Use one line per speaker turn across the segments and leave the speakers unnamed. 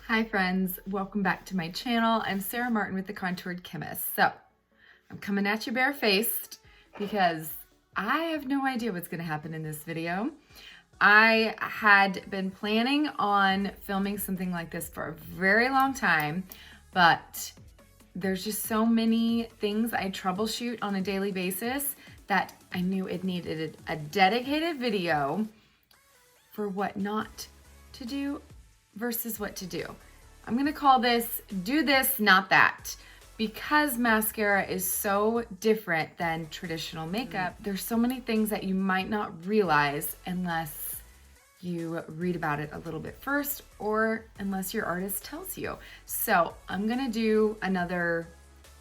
Hi friends, welcome back to my channel. I'm Sarah Martin with The Contoured Chemist. So, I'm coming at you barefaced because I have no idea what's going to happen in this video. I had been planning on filming something like this for a very long time, but there's just so many things I troubleshoot on a daily basis that I knew it needed a dedicated video for what not to do versus what to do. I'm gonna call this, do this, not that. Because mascara is so different than traditional makeup, there's so many things that you might not realize unless you read about it a little bit first or unless your artist tells you. So I'm gonna do another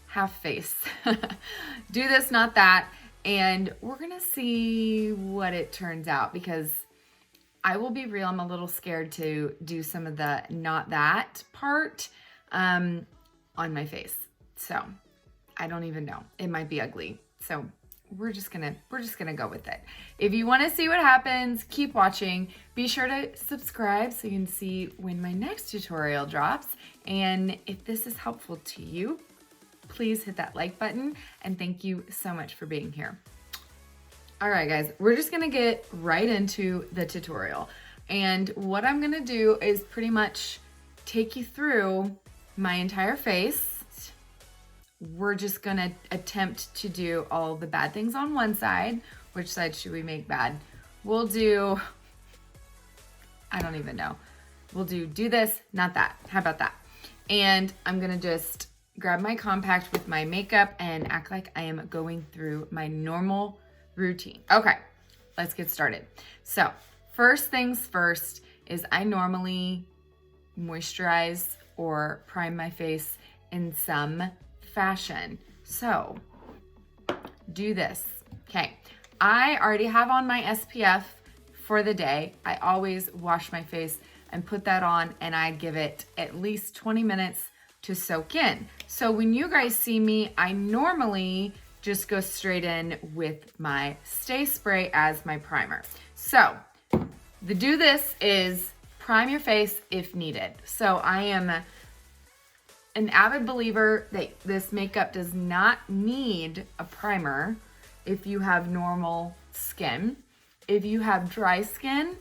half face. Do this, not that. And we're gonna see what it turns out because I will be real, I'm a little scared to do some of the not that part on my face. So I don't even know. It might be ugly. So we're just gonna go with it. If you wanna see what happens, keep watching. Be sure to subscribe so you can see when my next tutorial drops. And if this is helpful to you, please hit that like button and thank you so much for being here. All right, guys, we're just gonna get right into the tutorial. And what I'm gonna do is pretty much take you through my entire face. We're just gonna attempt to do all the bad things on one side. Which side should we make bad? We'll do, I don't even know. We'll do this, not that. How about that? And I'm gonna just grab my compact with my makeup and act like I am going through my normal routine. Okay, let's get started. So first things first is I normally moisturize or prime my face in some fashion. So do this. Okay, I already have on my SPF for the day. I always wash my face and put that on and I give it at least 20 minutes to soak in. So when you guys see me, I normally just go straight in with my Stay Spray as my primer. So the do this is prime your face if needed. So I am an avid believer that this makeup does not need a primer if you have normal skin. If you have dry skin,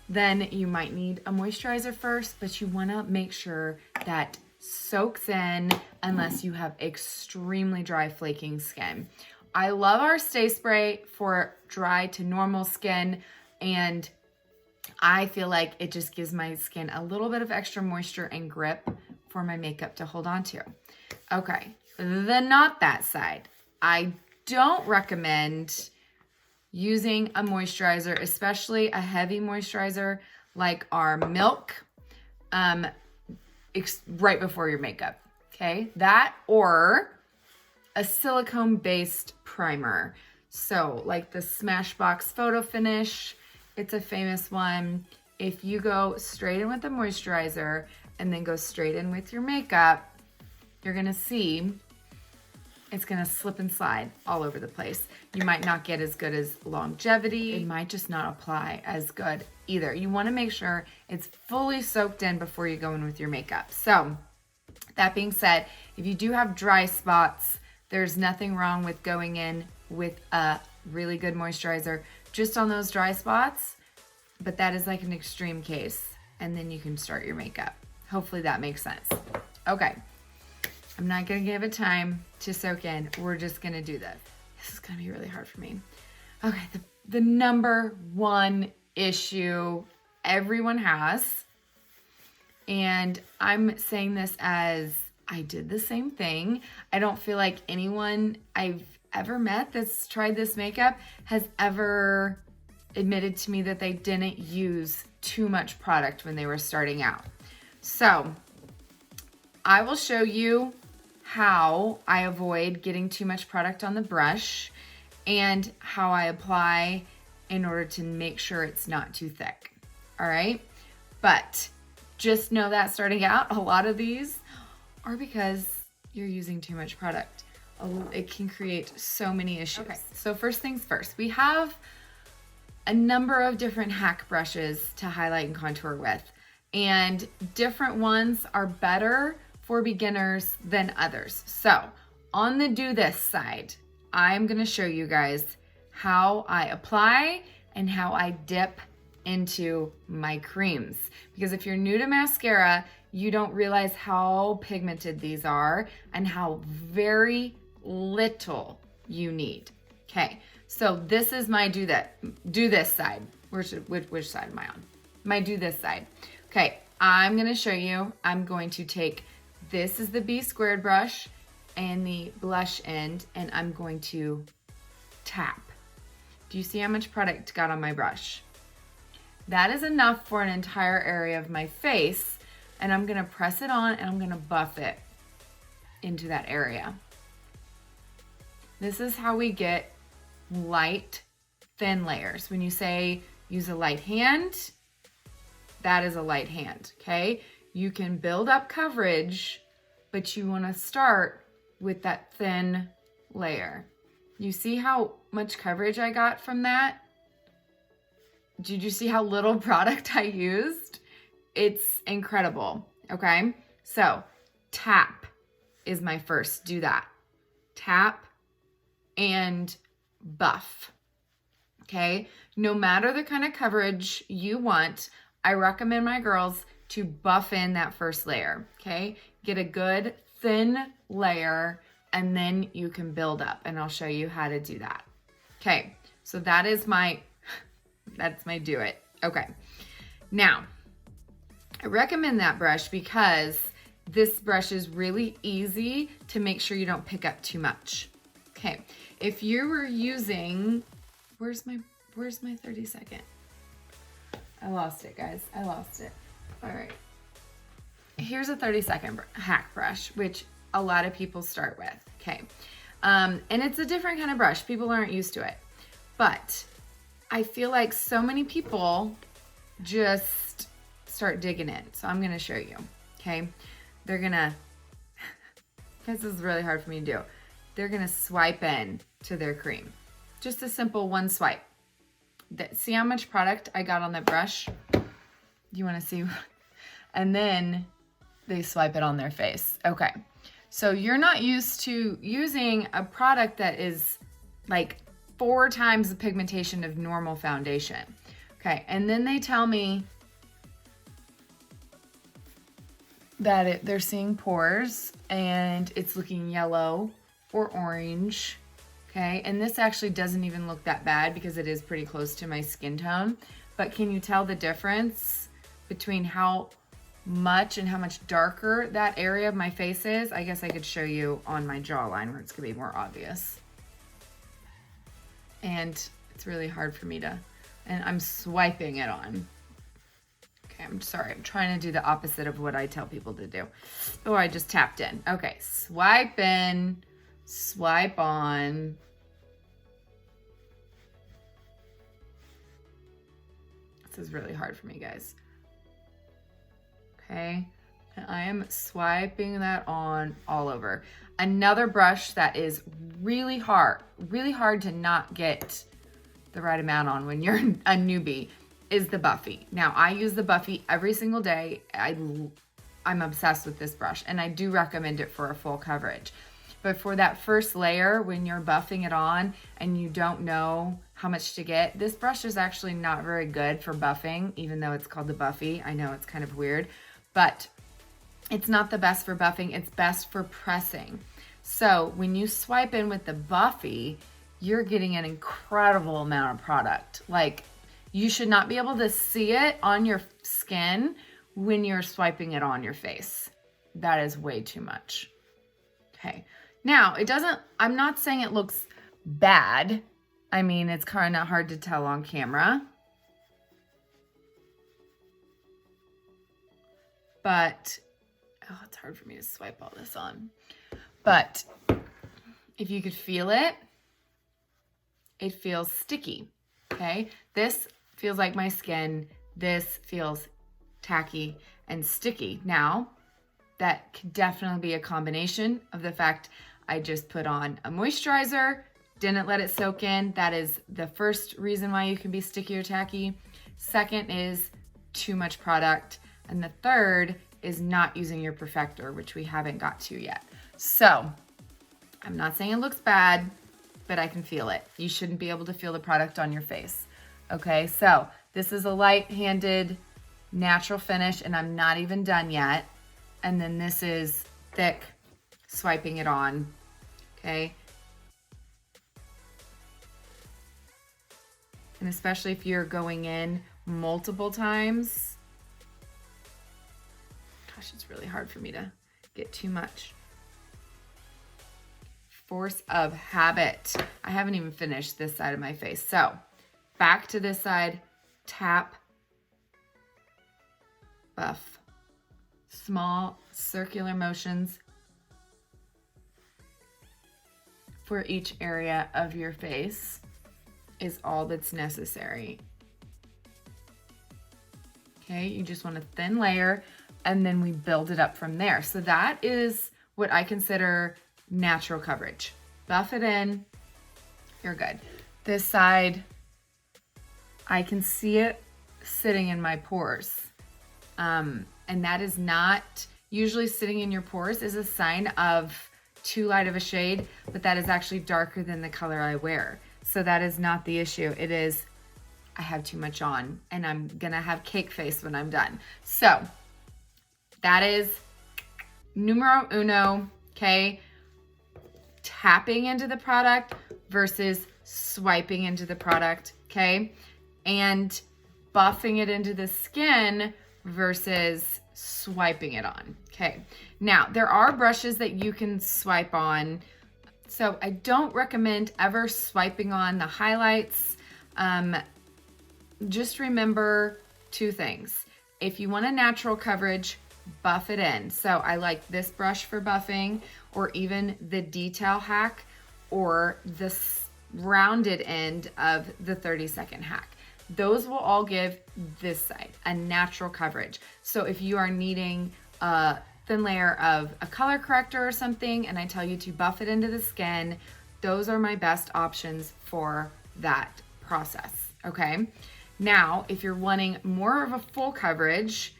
then you might need a moisturizer first, but you wanna make sure that soaks in unless you have extremely dry flaking skin. I love our Stay Spray for dry to normal skin, and I feel like it just gives my skin a little bit of extra moisture and grip for my makeup to hold on to. Okay, the not that side. I don't recommend using a moisturizer, especially a heavy moisturizer like our Milk, right before your makeup, okay? That or a silicone-based primer. So like the Smashbox Photo Finish, it's a famous one. If you go straight in with the moisturizer and then go straight in with your makeup, you're gonna see it's gonna slip and slide all over the place. You might not get as good as longevity. It might just not apply as good either. You wanna make sure it's fully soaked in before you go in with your makeup. So that being said, if you do have dry spots, there's nothing wrong with going in with a really good moisturizer just on those dry spots, but that is like an extreme case, and then you can start your makeup. Hopefully that makes sense. Okay. I'm not gonna give it time to soak in. We're just gonna do this. This is gonna be really hard for me. Okay, the number one issue everyone has, and I'm saying this as I did the same thing. I don't feel like anyone I've ever met that's tried this makeup has ever admitted to me that they didn't use too much product when they were starting out. So I will show you how I avoid getting too much product on the brush and how I apply in order to make sure it's not too thick. All right, but just know that starting out, a lot of these are because you're using too much product. It can create so many issues. Okay, so first things first, we have a number of different hack brushes to highlight and contour with. and different ones are better for beginners than others. So on the do this side, I'm gonna show you guys how I apply and how I dip into my creams. Because if you're new to mascara, you don't realize how pigmented these are and how very little you need. Okay, so this is my do this side. Which side am I on? My do this side. Okay, I'm gonna show you. I'm going to take, this is the B² brush and the blush end, and I'm going to tap. Do you see how much product got on my brush? That is enough for an entire area of my face, and I'm gonna press it on and I'm gonna buff it into that area. This is how we get light, thin layers. When you say use a light hand, that is a light hand, okay? You can build up coverage, but you wanna start with that thin layer. You see how much coverage I got from that? Did you see how little product I used? It's incredible, okay? So tap is my first, do that. Tap and buff, okay? No matter the kind of coverage you want, I recommend my girls to buff in that first layer, okay? Get a good thin layer and then you can build up, and I'll show you how to do that. Okay, so that is that's my do it. Okay, now I recommend that brush because this brush is really easy to make sure you don't pick up too much. Okay, if you were using, where's my 30 second? I lost it, guys. I lost it. All right. Here's a 30-second hack brush, which a lot of people start with, okay? And it's a different kind of brush. People aren't used to it. But I feel like so many people just start digging in. So I'm gonna show you, okay? They're gonna, this is really hard for me to do. They're gonna swipe in to their cream. Just a simple one swipe. See how much product I got on that brush? You wanna see? And then they swipe it on their face. Okay, so you're not used to using a product that is like 4 times the pigmentation of normal foundation. Okay, and then they tell me that they're seeing pores and it's looking yellow or orange. Okay, and this actually doesn't even look that bad because it is pretty close to my skin tone. But can you tell the difference between how much and how much darker that area of my face is? I guess I could show you on my jawline where it's gonna be more obvious. And it's really hard for me to, and I'm swiping it on. Okay, I'm sorry, I'm trying to do the opposite of what I tell people to do. Oh, I just tapped in. Okay, swipe in, swipe on. This is really hard for me, guys. Okay, and I am swiping that on all over. Another brush that is really hard to not get the right amount on when you're a newbie is the Buffy. Now, I use the Buffy every single day. I'm obsessed with this brush, and I do recommend it for a full coverage. But for that first layer, when you're buffing it on and you don't know how much to get, this brush is actually not very good for buffing, even though it's called the Buffy. I know it's kind of weird, but it's not the best for buffing. It's best for pressing. So when you swipe in with the Buffy, you're getting an incredible amount of product. Like, you should not be able to see it on your skin when you're swiping it on your face. That is way too much. Okay. Now, I'm not saying it looks bad. I mean, it's kind of hard to tell on camera. But, oh, it's hard for me to swipe all this on. But if you could feel it, it feels sticky, okay? This feels like my skin. This feels tacky and sticky. Now, that could definitely be a combination of the fact I just put on a moisturizer, didn't let it soak in. That is the first reason why you can be sticky or tacky. Second is too much product. And the third is not using your Perfector, which we haven't got to yet. So I'm not saying it looks bad, but I can feel it. You shouldn't be able to feel the product on your face. Okay, so this is a light-handed natural finish, and I'm not even done yet. And then this is thick, swiping it on, okay? And especially if you're going in multiple times. Gosh, it's really hard for me to get too much. Force of habit. I haven't even finished this side of my face. So back to this side, tap, buff. Small circular motions for each area of your face is all that's necessary. Okay, you just want a thin layer, and then we build it up from there. So that is what I consider natural coverage. Buff it in, you're good. This side, I can see it sitting in my pores. And that is not usually sitting in your pores is a sign of too light of a shade, but that is actually darker than the color I wear. So that is not the issue. It is, I have too much on and I'm gonna have cake face when I'm done. So that is numero uno, okay? Tapping into the product versus swiping into the product, okay? And buffing it into the skin versus swiping it on. Okay, now there are brushes that you can swipe on. So I don't recommend ever swiping on the highlights. Just remember two things. If you want a natural coverage, buff it in. So I like this brush for buffing, or even the detail hack, or the rounded end of the 30-second hack. Those will all give this side a natural coverage. So if you are needing a thin layer of a color corrector or something, and I tell you to buff it into the skin, those are my best options for that process, okay? Now, if you're wanting more of a full coverage,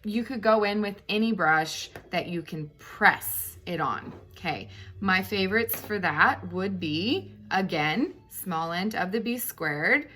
you could go in with any brush that you can press it on, okay? My favorites for that would be, again, small end of the B squared,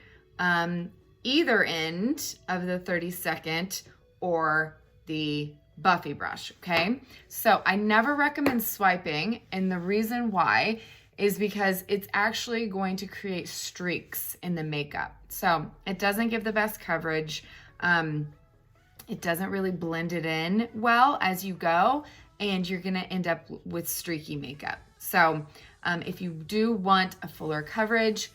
either end of the 30-second or the Buffy brush, okay? So I never recommend swiping, and the reason why is because it's actually going to create streaks in the makeup. So it doesn't give the best coverage. It doesn't really blend it in well as you go, and you're gonna end up with streaky makeup. So if you do want a fuller coverage,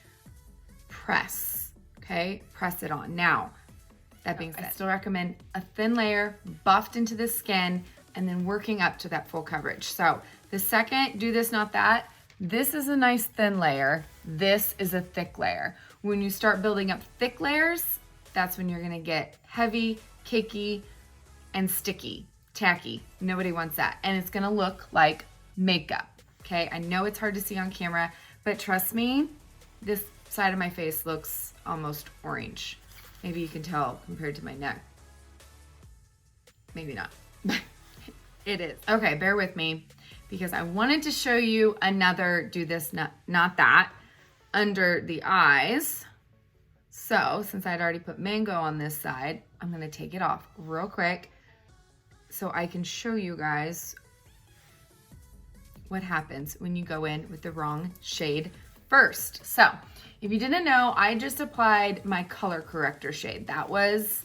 press, okay? Press it on. Now, that being said, I still recommend a thin layer buffed into the skin and then working up to that full coverage. So the second, do this, not that, this is a nice thin layer. This is a thick layer. When you start building up thick layers, that's when you're gonna get heavy, cakey, and sticky, tacky. Nobody wants that. And it's gonna look like makeup. Okay, I know it's hard to see on camera, but trust me, this side of my face looks almost orange. Maybe you can tell compared to my neck. Maybe not, but it is. Okay, bear with me because I wanted to show you another do this, not that, under the eyes. So since I'd already put mango on this side, I'm gonna take it off real quick so I can show you guys what happens when you go in with the wrong shade first. So if you didn't know, I just applied my color corrector shade. That was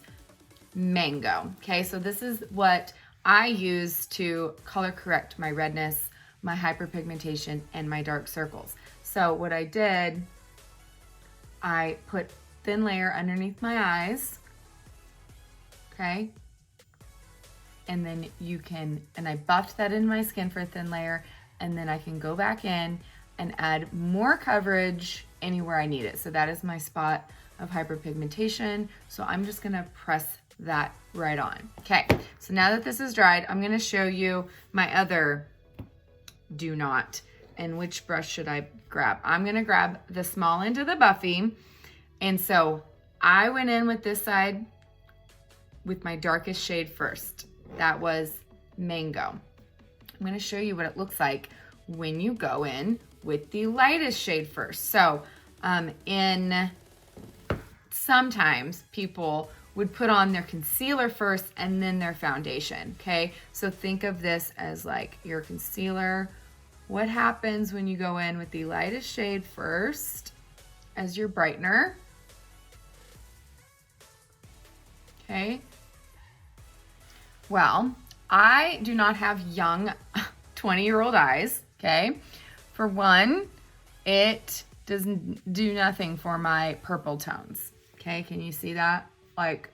mango. Okay, so this is what I use to color correct my redness, my hyperpigmentation, and my dark circles. So what I did, I put thin layer underneath my eyes, okay? And then and I buffed that in my skin for a thin layer, and then I can go back in and add more coverage anywhere I need it. So that is my spot of hyperpigmentation. So I'm just gonna press that right on. Okay, so now that this is dried, I'm gonna show you my other do not. And which brush should I grab? I'm gonna grab the small end of the Buffy. And so I went in with this side with my darkest shade first. That was Mango. I'm gonna show you what it looks like when you go in with the lightest shade first. So sometimes people would put on their concealer first and then their foundation, okay? So think of this as like your concealer. What happens when you go in with the lightest shade first as your brightener? Okay. Well, I do not have young 20-year-old eyes, okay? For one, it doesn't do nothing for my purple tones, okay? Can you see that? Like,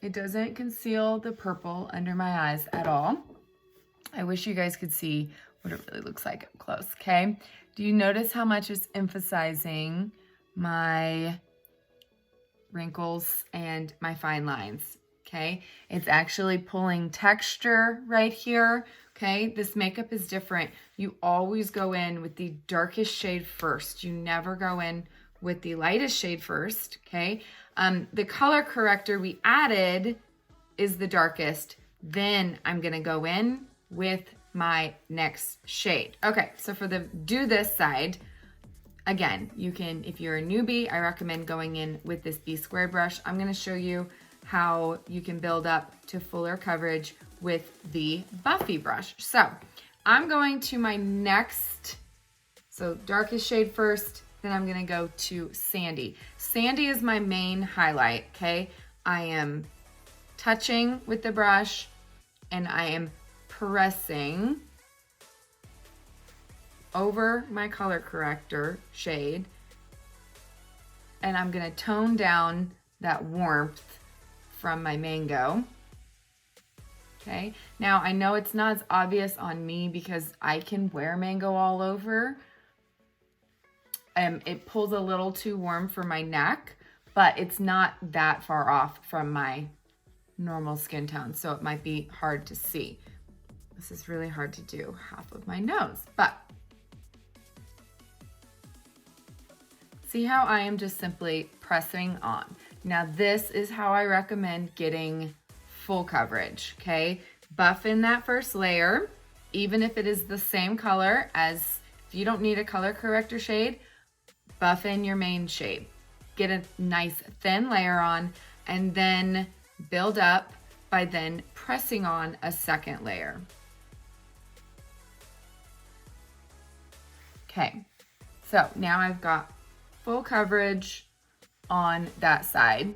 it doesn't conceal the purple under my eyes at all. I wish you guys could see what it really looks like up close, okay? Do you notice how much it's emphasizing my wrinkles and my fine lines, okay? It's actually pulling texture right here, okay? This makeup is different. You always go in with the darkest shade first. You never go in with the lightest shade first, okay? The color corrector we added is the darkest. Then I'm gonna go in with my next shade. Okay, so for the do this side, again, you can, if you're a newbie, I recommend going in with this B² brush. I'm gonna show you how you can build up to fuller coverage with the Buffy brush. So I'm going to my next, so darkest shade first, then I'm gonna go to Sandy. Sandy is my main highlight, okay? I am touching with the brush and I am pressing over my color corrector shade, and I'm gonna tone down that warmth from my Mango. Okay, now I know it's not as obvious on me because I can wear Mango all over. It pulls a little too warm for my neck, but it's not that far off from my normal skin tone, so it might be hard to see. This is really hard to do half of my nose, but see how I am just simply pressing on. Now this is how I recommend getting full coverage, okay? Buff in that first layer, even if it is the same color as, if you don't need a color corrector shade, buff in your main shade. Get a nice thin layer on and then build up by then pressing on a second layer. Okay, so now I've got full coverage on that side,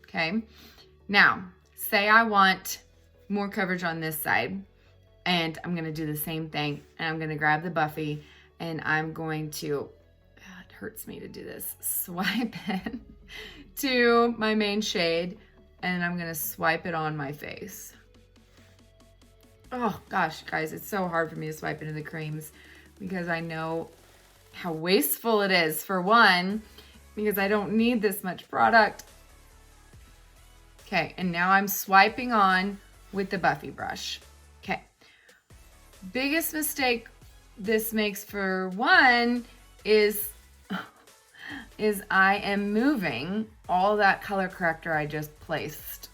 okay? Now, say I want more coverage on this side, and I'm gonna do the same thing, and I'm gonna grab the Buffy, and I'm going to, it hurts me to do this, swipe it to my main shade, and I'm gonna swipe it on my face. Oh gosh, guys, it's so hard for me to swipe into the creams because I know how wasteful it is, for one, because I don't need this much product. Okay, and now I'm swiping on with the Buffy brush. Okay, biggest mistake this makes, for one, is I am moving all that color corrector I just placed.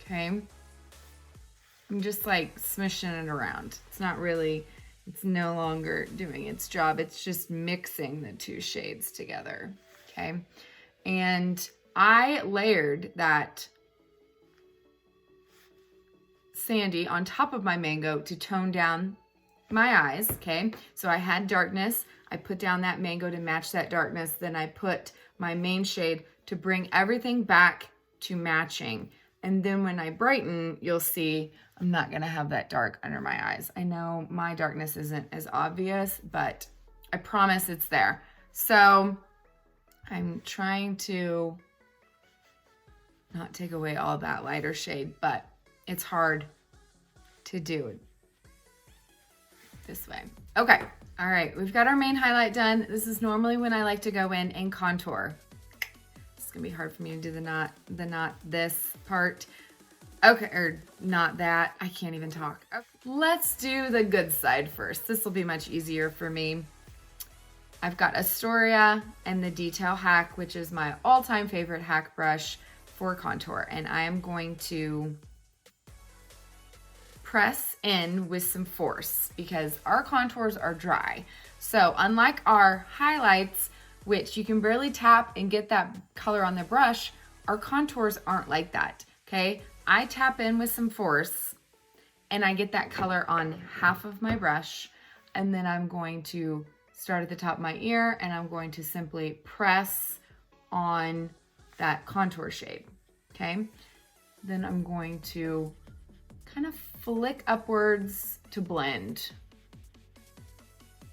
Okay, I'm just like smishing it around. It's not really, it's no longer doing its job. It's just mixing the two shades together, okay? And I layered that Sandy on top of my Mango to tone down my eyes, okay? So I had darkness. I put down that Mango to match that darkness. Then I put my main shade to bring everything back to matching. And then when I brighten, you'll see I'm not gonna have that dark under my eyes. I know my darkness isn't as obvious, but I promise it's there. So I'm trying to not take away all that lighter shade, but it's hard to do it this way. Okay, all right, we've got our main highlight done. This is normally when I like to go in and contour. It's gonna be hard for me to do the not this part. Okay, or not that. I can't even talk. Okay. Let's do the good side first. This will be much easier for me. I've got Astoria and the Detail Hack, which is my all-time favorite hack brush for contour. And I am going to press in with some force because our contours are dry. So unlike our highlights, which you can barely tap and get that color on the brush, our contours aren't like that, okay? I tap in with some force and I get that color on half of my brush, and then I'm going to start at the top of my ear and I'm going to simply press on that contour shape, okay? Then I'm going to kind of flick upwards to blend,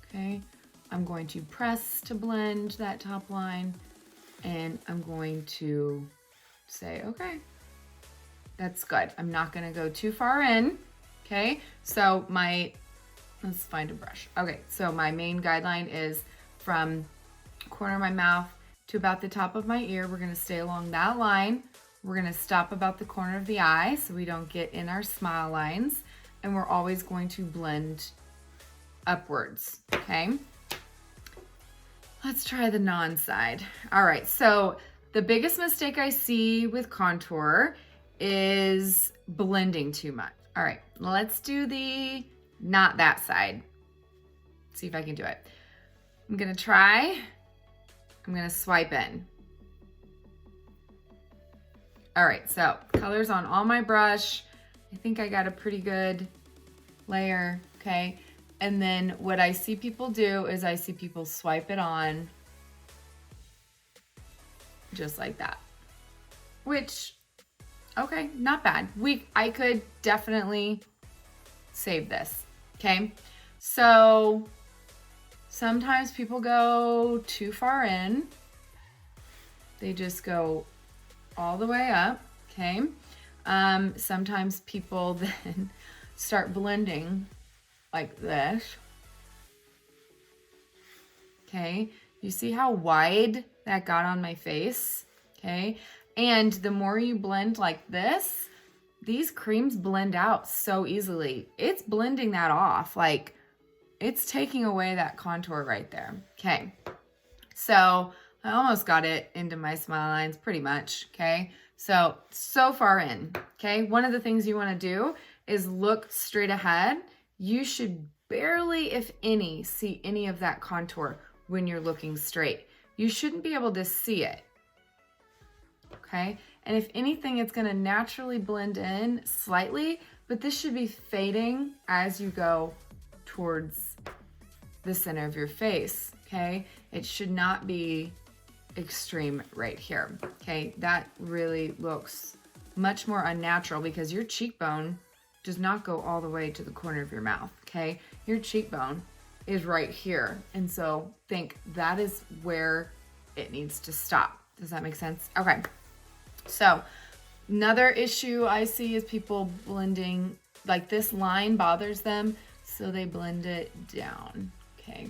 okay? I'm going to press to blend that top line, and I'm going to say, okay, that's good. I'm not gonna go too far in, okay? So let's find a brush. Okay, so my main guideline is from corner of my mouth to about the top of my ear. We're gonna stay along that line. We're gonna stop about the corner of the eye so we don't get in our smile lines, and we're always going to blend upwards, okay? Let's try the non-side. All right, so the biggest mistake I see with contour is blending too much. All right, let's do the not that side. See if I can do it. I'm gonna try. I'm gonna swipe in. All right, so color's on all my brush. I think I got a pretty good layer, okay? And then what I see people do is I see people swipe it on just like that, which, okay, not bad. I could definitely save this, okay? So sometimes people go too far in. They just go all the way up, okay? Sometimes people then start blending like this, okay? You see how wide that got on my face, okay? And the more you blend like this, these creams blend out so easily. It's blending that off, like it's taking away that contour right there, okay? So I almost got it into my smile lines pretty much, okay? So far in, okay? One of the things you wanna do is look straight ahead. You should barely, if any, see any of that contour when you're looking straight. You shouldn't be able to see it, okay? And if anything, it's gonna naturally blend in slightly, but this should be fading as you go towards the center of your face, okay? It should not be extreme right here, okay? That really looks much more unnatural because your cheekbone does not go all the way to the corner of your mouth, okay? Your cheekbone is right here. And so think that is where it needs to stop. Does that make sense? Okay. So another issue I see is people blending, like this line bothers them, so they blend it down, okay?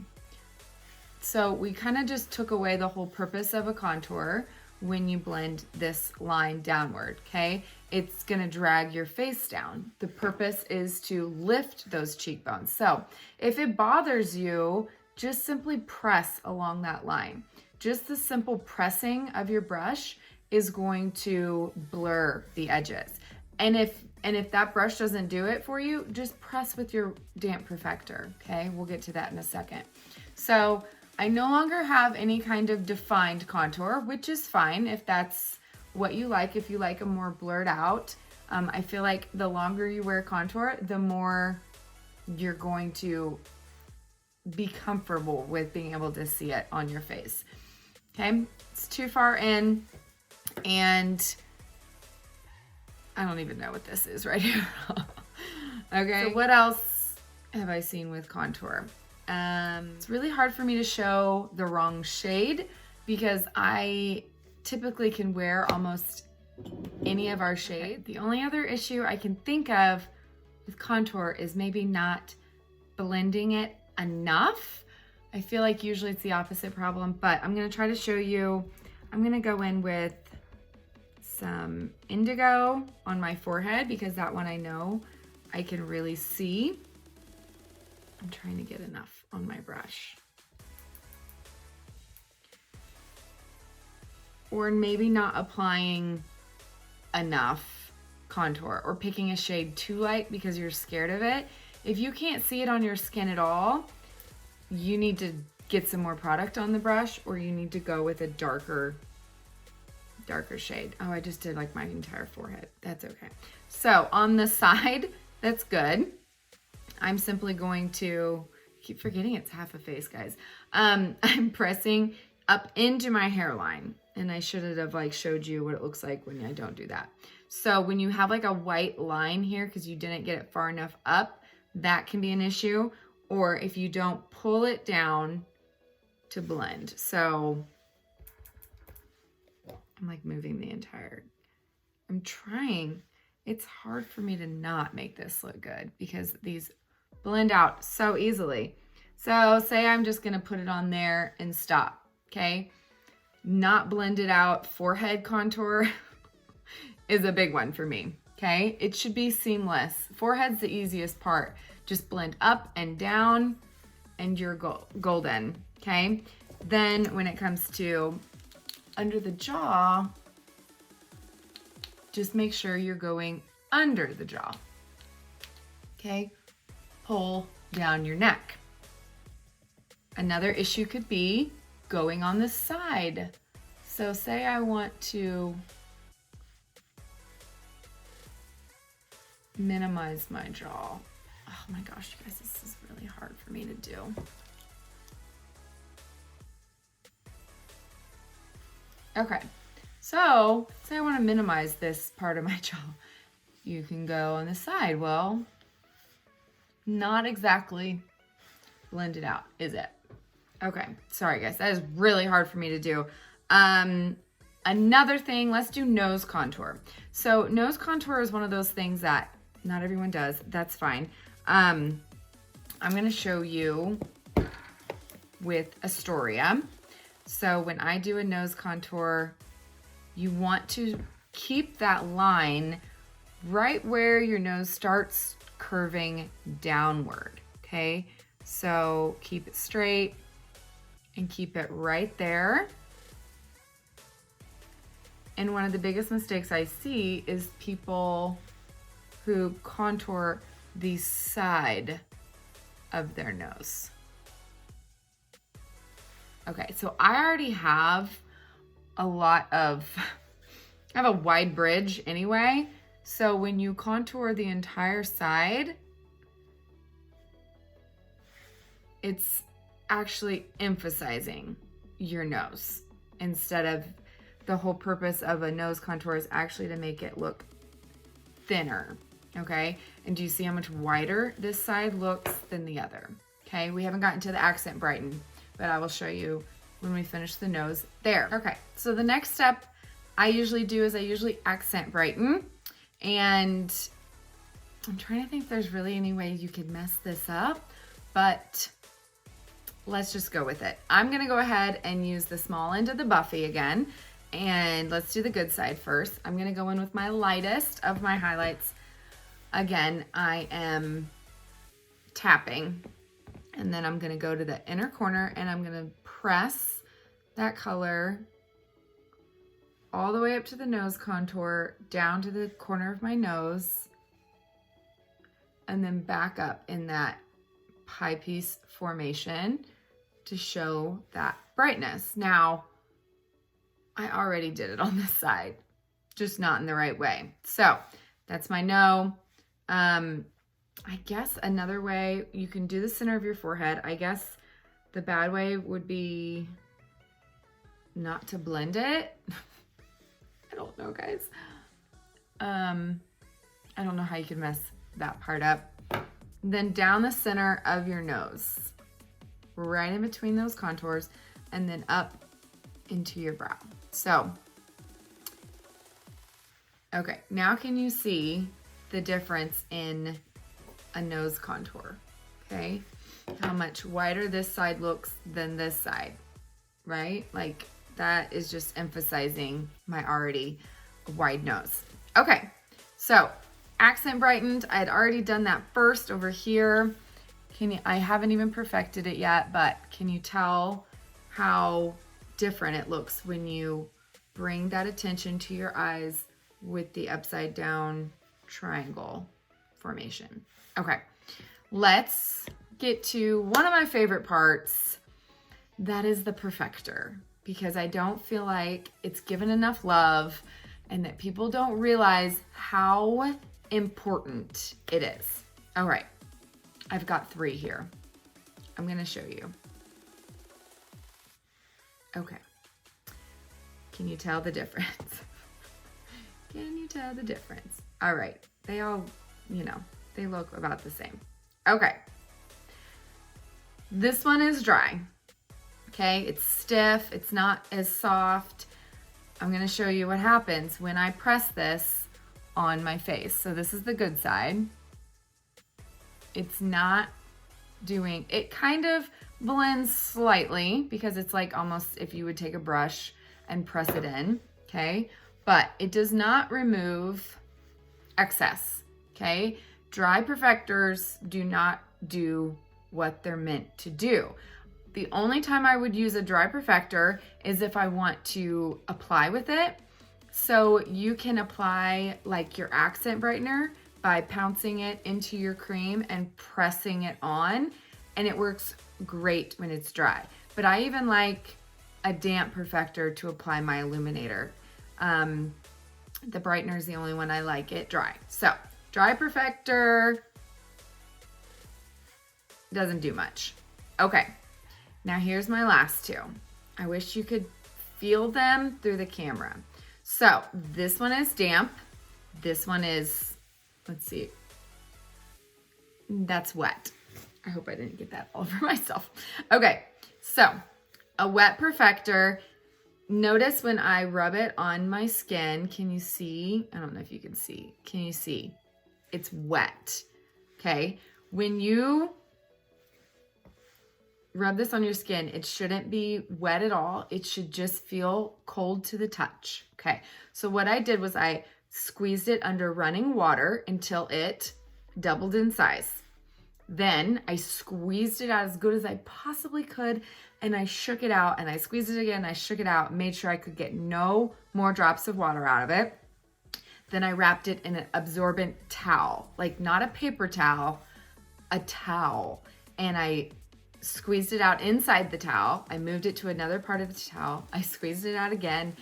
So we kind of just took away the whole purpose of a contour when you blend this line downward, okay? It's gonna drag your face down. The purpose is to lift those cheekbones. So if it bothers you, just simply press along that line. Just the simple pressing of your brush is going to blur the edges. And if that brush doesn't do it for you, just press with your damp Perfector, okay? We'll get to that in a second. So I no longer have any kind of defined contour, which is fine if that's what you like, if you like a more blurred out. I feel like the longer you wear contour, the more you're going to be comfortable with being able to see it on your face. Okay, it's too far in, and I don't even know what this is right here. Okay, so what else have I seen with contour? It's really hard for me to show the wrong shade because I typically can wear almost any of our shades. The only other issue I can think of with contour is maybe not blending it enough. I feel like usually it's the opposite problem, but I'm gonna try to show you. I'm gonna go in with some indigo on my forehead because that one I know I can really see. I'm trying to get enough on my brush. or maybe not applying enough contour or picking a shade too light because you're scared of it. If you can't see it on your skin at all, you need to get some more product on the brush, or you need to go with a darker shade. Oh, I just did like my entire forehead. That's okay. So on the side, that's good. I'm simply going to, keep forgetting it's half a face, guys. I'm pressing up into my hairline, and I should have like showed you what it looks like when I don't do that. So when you have like a white line here because you didn't get it far enough up, that can be an issue. Or if you don't pull it down to blend. So I'm like moving the entire, I'm trying. It's hard for me to not make this look good because these blend out so easily. So say I'm just gonna put it on there and stop, okay? Not blended out forehead contour is a big one for me, okay? It should be seamless. Forehead's the easiest part. Just blend up and down and you're golden, okay? Then when it comes to under the jaw, just make sure you're going under the jaw, okay? Pull down your neck. Another issue could be going on the side. So say I want to minimize my jaw. Oh my gosh, you guys, this is really hard for me to do. Okay, so say I want to minimize this part of my jaw. You can go on the side. Well, not exactly blended out, is it? Okay, sorry guys, that is really hard for me to do. Another thing, let's do nose contour. So nose contour is one of those things that not everyone does. That's fine. I'm gonna show you with Astoria. So when I do a nose contour, you want to keep that line right where your nose starts curving downward, okay? So keep it straight and keep it right there. And one of the biggest mistakes I see is people who contour the side of their nose. Okay, so I already have a lot of, I have a wide bridge anyway. So when you contour the entire side, it's actually emphasizing your nose instead of the whole purpose of a nose contour is actually to make it look thinner, okay? And do you see how much wider this side looks than the other? Okay, we haven't gotten to the accent brighten, but I will show you when we finish the nose there. Okay, so the next step I usually do is I usually accent brighten, and I'm trying to think if there's really any way you could mess this up, but let's just go with it. I'm gonna go ahead and use the small end of the Buffy again, and let's do the good side first. I'm gonna go in with my lightest of my highlights. Again, I am tapping, and then I'm gonna go to the inner corner and I'm gonna press that color all the way up to the nose contour, down to the corner of my nose, and then back up in that pie piece formation to show that brightness. Now, I already did it on this side, just not in the right way. So that's my no. I guess another way you can do the center of your forehead. I guess the bad way would be not to blend it. I don't know, guys. I don't know how you can mess that part up. Then down the center of your nose, right in between those contours, and then up into your brow. So, okay, now can you see the difference in a nose contour? Okay, how much wider this side looks than this side, right? Like that is just emphasizing my already wide nose. Okay, so accent brightened. I had already done that first over here. I haven't even perfected it yet, but can you tell how different it looks when you bring that attention to your eyes with the upside down triangle formation. Okay, let's get to one of my favorite parts. That is the Perfector, because I don't feel like it's given enough love and that people don't realize how important it is. All right, I've got 3 here. I'm gonna show you. Okay. Can you tell the difference? Can you tell the difference? All right, they all, you know, they look about the same. Okay. This one is dry. Okay, it's stiff, it's not as soft. I'm gonna show you what happens when I press this on my face. So this is the good side. It's not doing, it kind of blends slightly because it's like almost if you would take a brush and press it in, okay? But it does not remove excess, okay? Dry perfectors do not do what they're meant to do. The only time I would use a dry perfector is if I want to apply with it. So you can apply like your accent brightener by pouncing it into your cream and pressing it on, and it works great when it's dry. But I even like a damp perfector to apply my illuminator. The brightener is the only one I like it dry. So dry perfector doesn't do much. Okay, now here's my last 2. I wish you could feel them through the camera. So this one is damp. This one is, let's see, that's wet. I hope I didn't get that all over myself. Okay, so a wet perfector. Notice when I rub it on my skin, can you see? I don't know if you can see. Can you see? It's wet, okay? When you rub this on your skin, it shouldn't be wet at all. It should just feel cold to the touch, okay? So what I did was I squeezed it under running water until it doubled in size. Then I squeezed it out as good as I possibly could, and I shook it out, and I squeezed it again, I shook it out, made sure I could get no more drops of water out of it. Then I wrapped it in an absorbent towel, like not a paper towel, a towel. And I squeezed it out inside the towel. I moved it to another part of the towel. I squeezed it out again,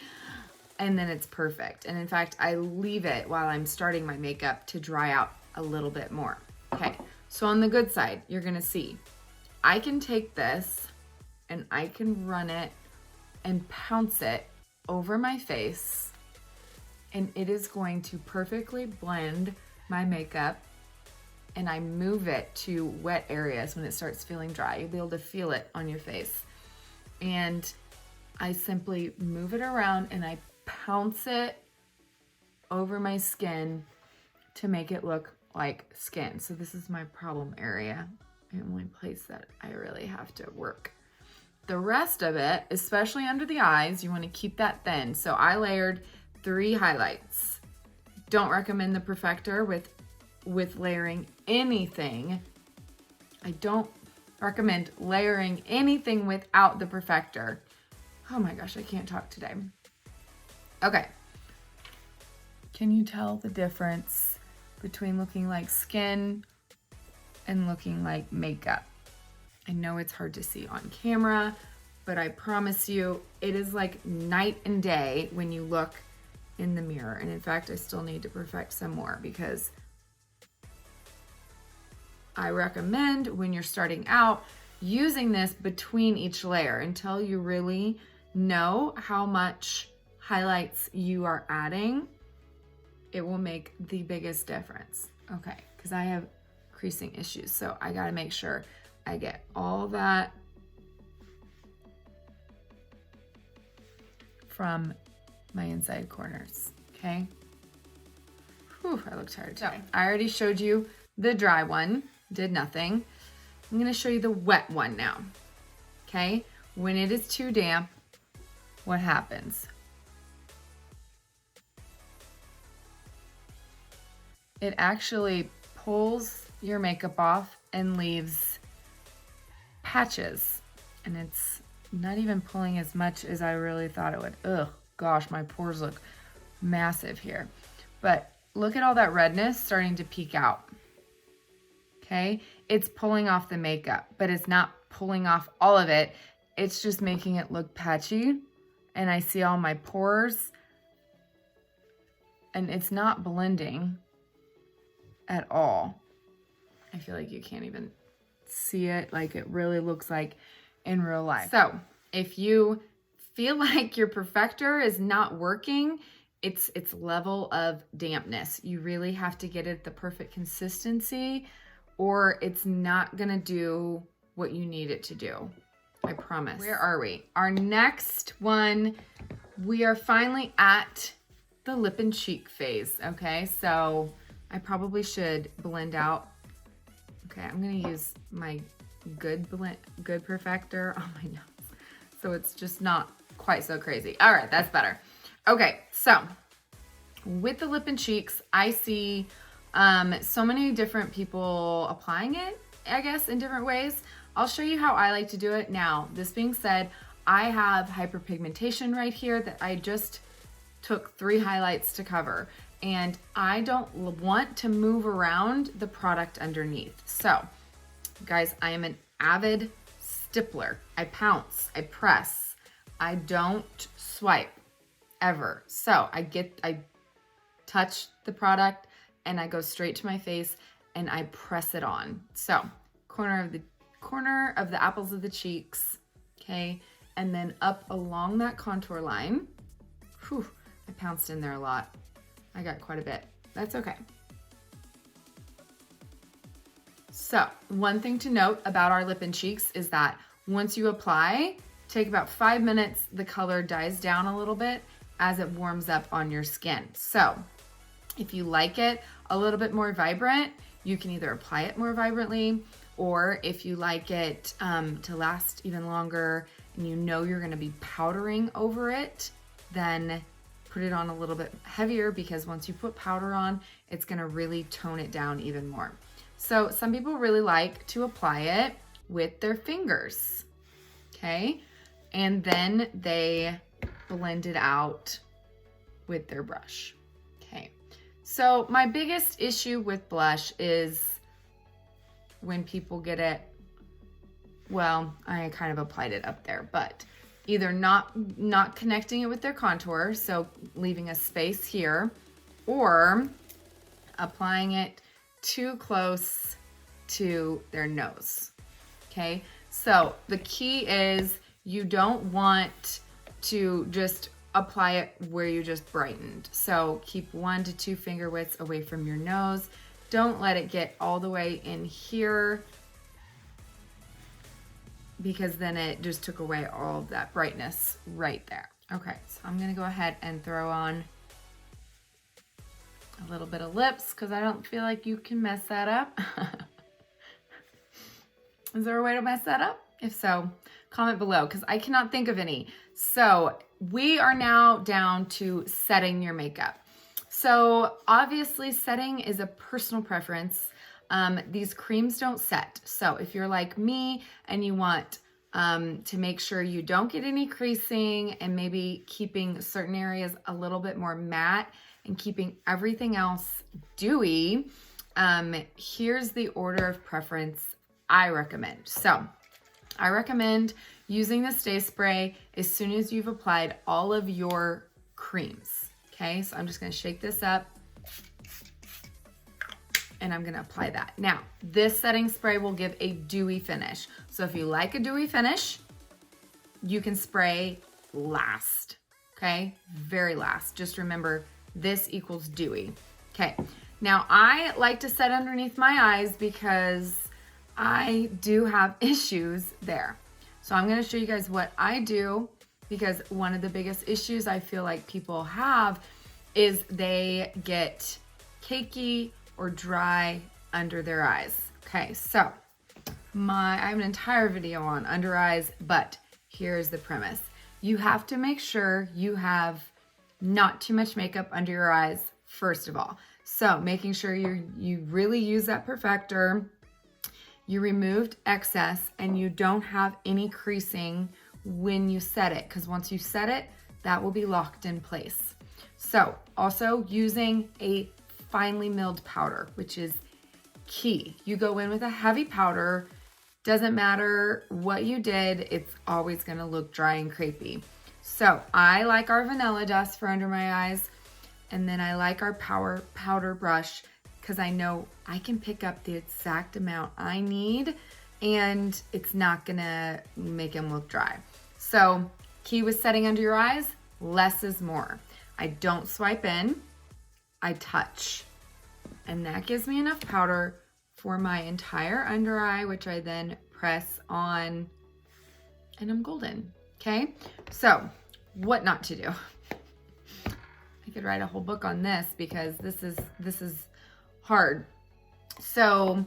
and then it's perfect. And in fact, I leave it while I'm starting my makeup to dry out a little bit more. Okay, so on the good side, you're gonna see, I can take this and I can run it and pounce it over my face, and it is going to perfectly blend my makeup. And I move it to wet areas when it starts feeling dry. You'll be able to feel it on your face. And I simply move it around and I pounce it over my skin to make it look like skin. So this is my problem area, the only place that I really have to work. The rest of it, especially under the eyes, you want to keep that thin. So I layered 3 highlights. Don't recommend the Perfector with layering anything. I don't recommend layering anything without the Perfector. Oh my gosh, I can't talk today. Okay. Can you tell the difference between looking like skin and looking like makeup? I know it's hard to see on camera, but I promise you, it is like night and day when you look in the mirror. And in fact, I still need to perfect some more, because I recommend when you're starting out using this between each layer until you really know how much highlights you are adding. It will make the biggest difference. Okay, because I have creasing issues, so I gotta make sure I get all that from my inside corners, okay? Whew, I look tired today. So, I already showed you the dry one, did nothing. I'm gonna show you the wet one now, okay? When it is too damp, what happens? It actually pulls your makeup off and leaves patches, and it's not even pulling as much as I really thought it would. Ugh, gosh, my pores look massive here. But look at all that redness starting to peek out. Okay, it's pulling off the makeup, but it's not pulling off all of it. It's just making it look patchy. And I see all my pores. And it's not blending at all. I feel like you can't even see it like it really looks like in real life. So if you feel like your Perfector is not working, it's level of dampness. You really have to get it the perfect consistency or it's not gonna do what you need it to do. I promise. Where are we? Our next one, we are finally at the lip and cheek phase, okay? So I probably should blend out. Okay, I'm gonna use my good Perfector on my nose. So it's just not quite so crazy. All right, that's better. Okay, so with the lip and cheeks, I see so many different people applying it, I guess, in different ways. I'll show you how I like to do it. Now, this being said, I have hyperpigmentation right here that I just took 3 highlights to cover. And I don't want to move around the product underneath. So, guys, I am an avid stippler. I pounce, I press. I don't swipe, ever. So, I touch the product and I go straight to my face and I press it on. So, corner of the apples of the cheeks, okay? And then up along that contour line. Whew, I pounced in there a lot. I got quite a bit. That's okay. So, one thing to note about our lip and cheeks is that once you apply, take about 5 minutes, the color dies down a little bit as it warms up on your skin. So, if you like it a little bit more vibrant, you can either apply it more vibrantly, or if you like it to last even longer and you know you're gonna be powdering over it, then put it on a little bit heavier, because once you put powder on, it's gonna really tone it down even more. So some people really like to apply it with their fingers, okay? And then they blend it out with their brush, okay? So my biggest issue with blush is when people get it, well, I kind of applied it up there, but either not connecting it with their contour, so leaving a space here, or applying it too close to their nose, okay? So the key is you don't want to just apply it where you just brightened. So keep 1 to 2 finger widths away from your nose. Don't let it get all the way in here, because then it just took away all of that brightness right there. Okay, so I'm gonna go ahead and throw on a little bit of lips, because I don't feel like you can mess that up. Is there a way to mess that up? If so, comment below, because I cannot think of any. So we are now down to setting your makeup. So obviously setting is a personal preference. These creams don't set. So if you're like me and you want to make sure you don't get any creasing and maybe keeping certain areas a little bit more matte and keeping everything else dewy, here's the order of preference I recommend. So I recommend using the Stay Spray as soon as you've applied all of your creams. Okay, so I'm just gonna shake this up and I'm gonna apply that. Now, this setting spray will give a dewy finish. So if you like a dewy finish, you can spray last, okay? Very last. Just remember, this equals dewy. Okay, now I like to set underneath my eyes because I do have issues there. So I'm gonna show you guys what I do, because one of the biggest issues I feel like people have is they get cakey or dry under their eyes. Okay, so I have an entire video on under eyes, but here's the premise. You have to make sure you have not too much makeup under your eyes, first of all. So making sure you really use that Perfector, you removed excess, and you don't have any creasing when you set it, because once you set it, that will be locked in place. So also using a finely milled powder, which is key. You go in with a heavy powder, doesn't matter what you did, it's always gonna look dry and crepey. So I like our vanilla dust for under my eyes, and then I like our powder brush because I know I can pick up the exact amount I need and it's not gonna make them look dry. So key with setting under your eyes, less is more. I don't swipe in, I touch. And that gives me enough powder for my entire under eye, which I then press on and I'm golden, okay? So what not to do. I could write a whole book on this because this is hard. So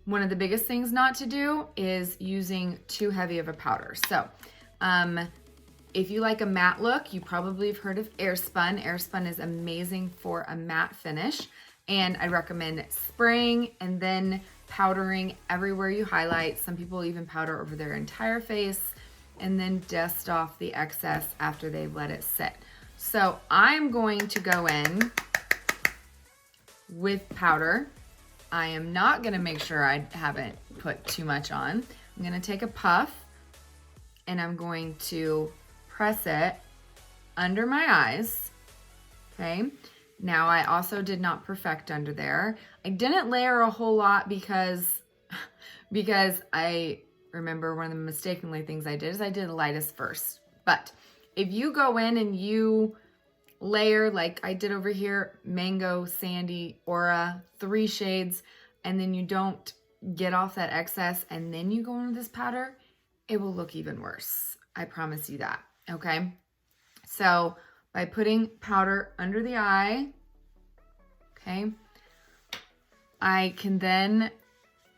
one of the biggest things not to do is using too heavy of a powder. So if you like a matte look, you probably have heard of Airspun. Airspun is amazing for a matte finish, and I recommend spraying and then powdering everywhere you highlight. Some people even powder over their entire face and then dust off the excess after they've let it sit. So I'm going to go in with powder. I am not gonna make sure I haven't put too much on. I'm gonna take a puff and I'm going to press it under my eyes, okay? Now I also did not perfect under there. I didn't layer a whole lot because I remember one of the mistakenly things I did is I did the lightest first. But if you go in and you layer like I did over here, Mango, Sandy, Aura, 3 shades, and then you don't get off that excess and then you go into this powder, it will look even worse. I promise you that, okay? So by putting powder under the eye, okay, I can then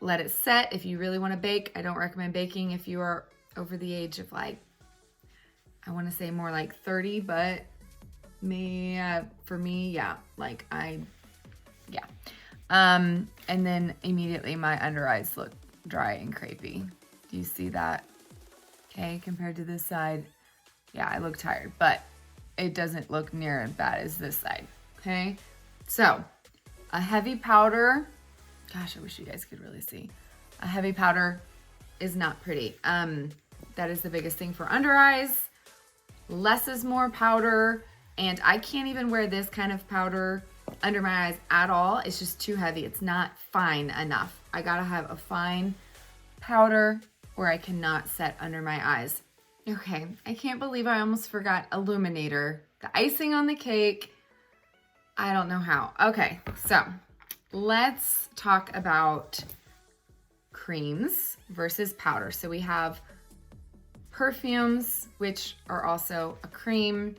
let it set. If you really want to bake, I don't recommend baking if you are over the age of like, I want to say more like 30, but for me, yeah, like yeah. And then immediately my under eyes look dry and crepey. Do you see that? Okay, compared to this side, yeah, I look tired, but it doesn't look near as bad as this side, okay? So, a heavy powder, gosh, I wish you guys could really see. A heavy powder is not pretty. That is the biggest thing for under eyes. Less is more powder, and I can't even wear this kind of powder under my eyes at all. It's just too heavy. It's not fine enough. I gotta have a fine powder or I cannot set under my eyes. Okay, I can't believe I almost forgot illuminator. The icing on the cake. I don't know how. Okay, so let's talk about creams versus powder. So we have perfumes, which are also a cream,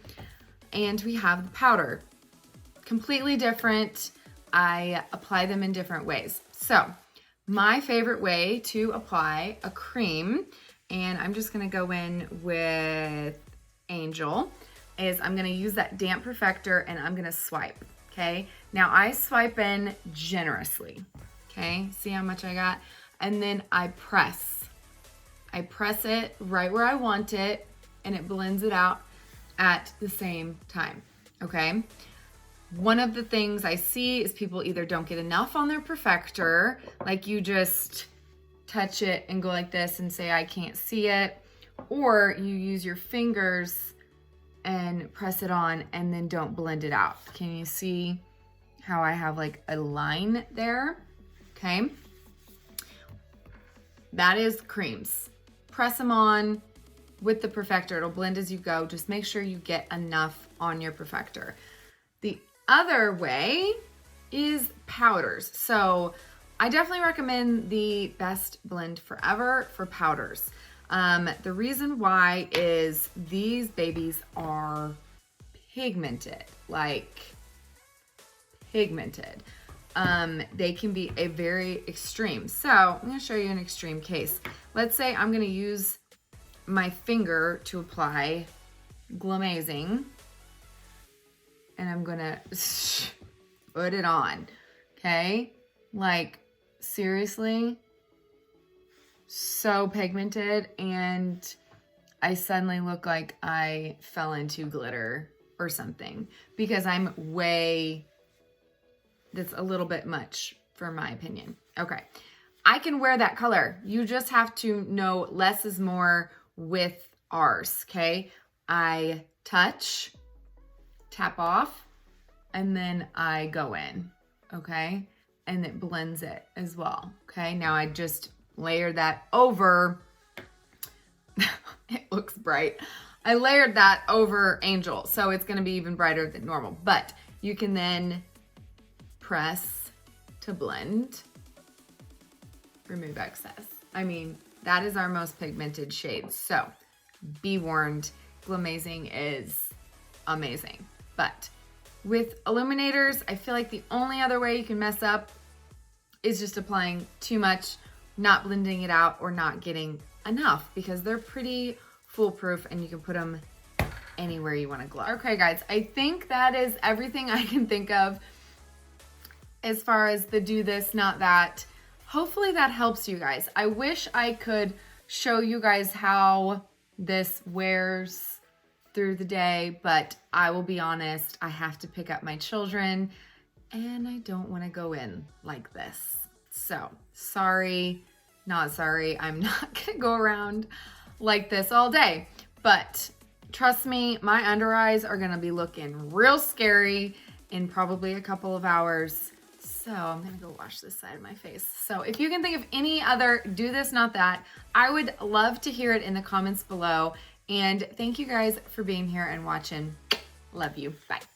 and we have the powder. Completely different. I apply them in different ways. So my favorite way to apply a cream, and I'm just gonna go in with Angel, is I'm gonna use that damp perfector and I'm gonna swipe, okay? Now I swipe in generously, okay? See how much I got? And then I press. I press it right where I want it and it blends it out at the same time, okay? One of the things I see is people either don't get enough on their perfector, like you just touch it and go like this and say, I can't see it, or you use your fingers and press it on and then don't blend it out. Can you see how I have like a line there? Okay. That is creams. Press them on with the perfector. It'll blend as you go. Just make sure you get enough on your perfector. The other way is powders. So I definitely recommend the Best Blend Forever for powders. The reason why is these babies are pigmented, like pigmented. They can be a very extreme. So I'm gonna show you an extreme case. Let's say I'm gonna use my finger to apply Glamazing, and I'm gonna put it on, okay? Like, seriously, so pigmented, and I suddenly look like I fell into glitter or something because I'm that's a little bit much for my opinion. Okay, I can wear that color. You just have to know less is more with ours, okay? I touch, tap off, and then I go in, okay? And it blends it as well, okay? Now I just layer that over. It looks bright. I layered that over Angel, so it's gonna be even brighter than normal. But you can then press to blend, remove excess. I mean, that is our most pigmented shade. So be warned, Glamazing is amazing. But with illuminators, I feel like the only other way you can mess up is just applying too much, not blending it out, or not getting enough, because they're pretty foolproof and you can put them anywhere you want to glow. Okay guys, I think that is everything I can think of as far as the do this, not that. Hopefully that helps you guys. I wish I could show you guys how this wears through the day, but I will be honest, I have to pick up my children and I don't want to go in like this. So sorry, not sorry. I'm not gonna go around like this all day, but trust me, my under eyes are gonna be looking real scary in probably a couple of hours. So I'm gonna go wash this side of my face. So if you can think of any other do this, not that, I would love to hear it in the comments below. And thank you guys for being here and watching. Love you. Bye.